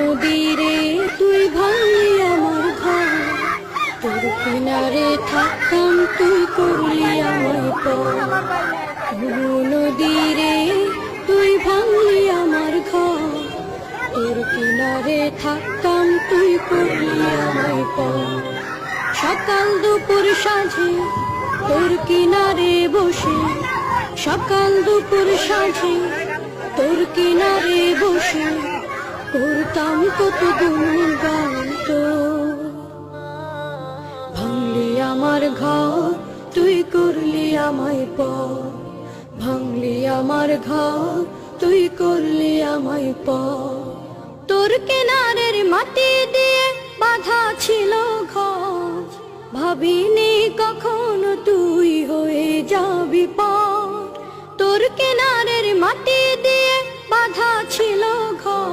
নদীরে তুই ভাঙলি আমার ঘর, তোর কিনারে থাকতাম তুই করলি আমায় পর। নদীরে তুই ভাঙলি আমার ঘর, তোর কিনারে থাকতাম তুই করলি আমায় পর। সকাল দুপুর সাঁঝে তোর কিনারে বসে, সকাল দুপুর সাঁঝে তোর কিনারে বসে করতাম কত গুণগান তোর। ভাঙলি আমার ঘর তুই করলি আমায় পর, ভাঙলি আমার ঘর তুই করলি আমায় পর। তোর কিনারের মাটি দিয়ে বাঁধা ছিল ঘর, ভাবিনি কখনো তুই হয়ে যাবি পর। তোর কিনারের মাটি দিয়ে বাঁধা ছিল ঘর।